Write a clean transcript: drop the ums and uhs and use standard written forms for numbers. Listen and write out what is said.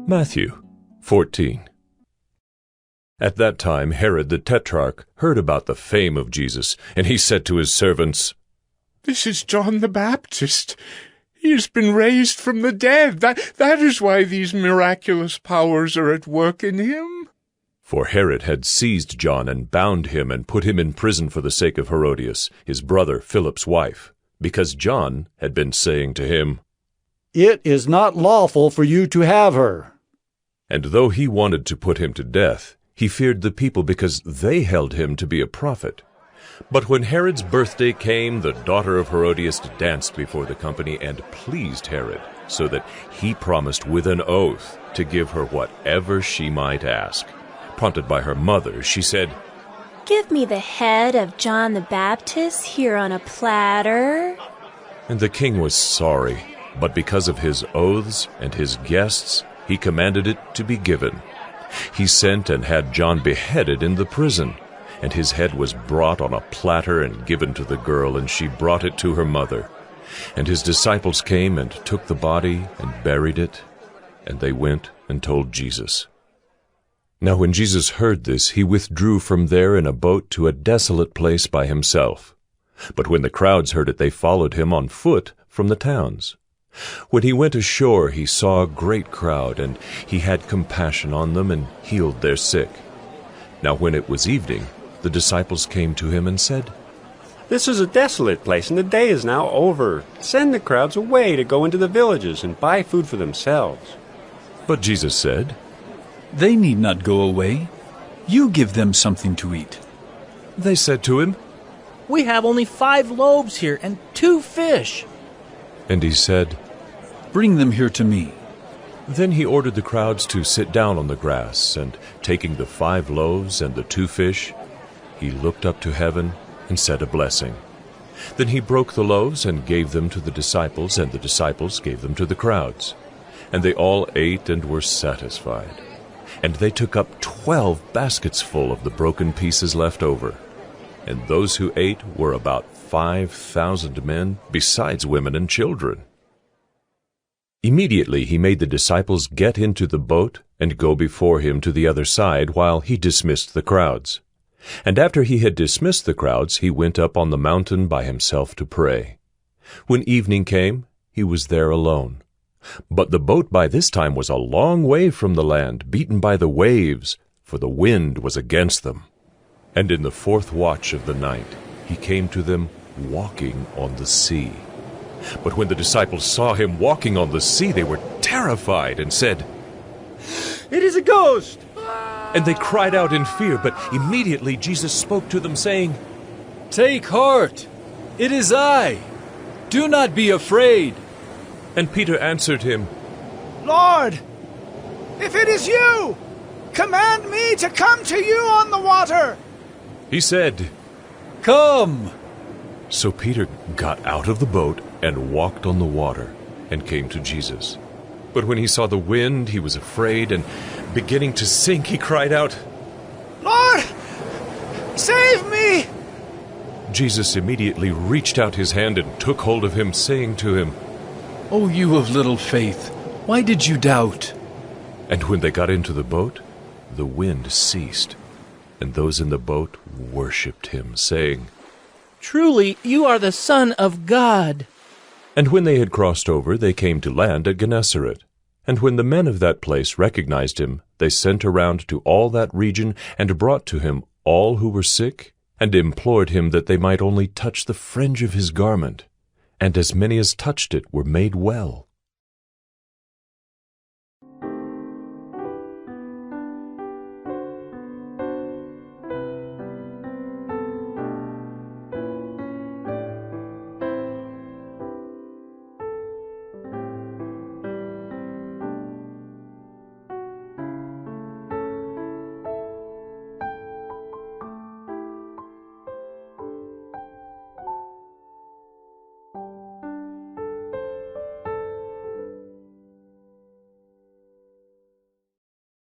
Matthew 14. At that time Herod the Tetrarch heard about the fame of Jesus, and he said to his servants, "This is John the Baptist. He has been raised from the dead. That is why these miraculous powers are at work in him." For Herod had seized John and bound him and put him in prison for the sake of Herodias, his brother Philip's wife, because John had been saying to him, "It is not lawful for you to have her." And though he wanted to put him to death, he feared the people because they held him to be a prophet. But when Herod's birthday came, the daughter of Herodias danced before the company and pleased Herod, so that he promised with an oath to give her whatever she might ask. Prompted by her mother, she said, "Give me the head of John the Baptist here on a platter." And the king was sorry, but because of his oaths and his guests, he commanded it to be given. He sent and had John beheaded in the prison, and his head was brought on a platter and given to the girl, and she brought it to her mother. And his disciples came and took the body and buried it, and they went and told Jesus. Now when Jesus heard this, he withdrew from there in a boat to a desolate place by himself. But when the crowds heard it, they followed him on foot from the towns. When he went ashore, he saw a great crowd, and he had compassion on them and healed their sick. Now when it was evening, the disciples came to him and said, "This is a desolate place, and the day is now over. Send the crowds away to go into the villages and buy food for themselves." But Jesus said, "They need not go away. You give them something to eat." They said to him, "We have only 5 loaves here and 2 fish. And he said, "Bring them here to me." Then he ordered the crowds to sit down on the grass, and taking the 5 loaves and the 2 fish, he looked up to heaven and said a blessing. Then he broke the loaves and gave them to the disciples, and the disciples gave them to the crowds. And they all ate and were satisfied. And they took up 12 baskets full of the broken pieces left over. And those who ate were about 5,000 men, besides women and children. Immediately he made the disciples get into the boat and go before him to the other side while he dismissed the crowds. And after he had dismissed the crowds, he went up on the mountain by himself to pray. When evening came, he was there alone. But the boat by this time was a long way from the land, beaten by the waves, for the wind was against them. And in the 4th watch of the night he came to them walking on the sea. But when the disciples saw him walking on the sea, they were terrified and said, "It is a ghost!" And they cried out in fear, but immediately Jesus spoke to them, saying, "Take heart! It is I! Do not be afraid!" And Peter answered him, "Lord, if it is you, command me to come to you on the water." He said, "Come!" So Peter got out of the boat and walked on the water and came to Jesus. But when he saw the wind, he was afraid, and beginning to sink, he cried out, "Lord, save me!" Jesus immediately reached out his hand and took hold of him, saying to him, "O you of little faith, why did you doubt?" And when they got into the boat, the wind ceased, and those in the boat worshipped him, saying, Truly, you are the Son of God." And when they had crossed over, they came to land at Gennesaret. And when the men of that place recognized him, they sent around to all that region and brought to him all who were sick, and implored him that they might only touch the fringe of his garment. And as many as touched it were made well.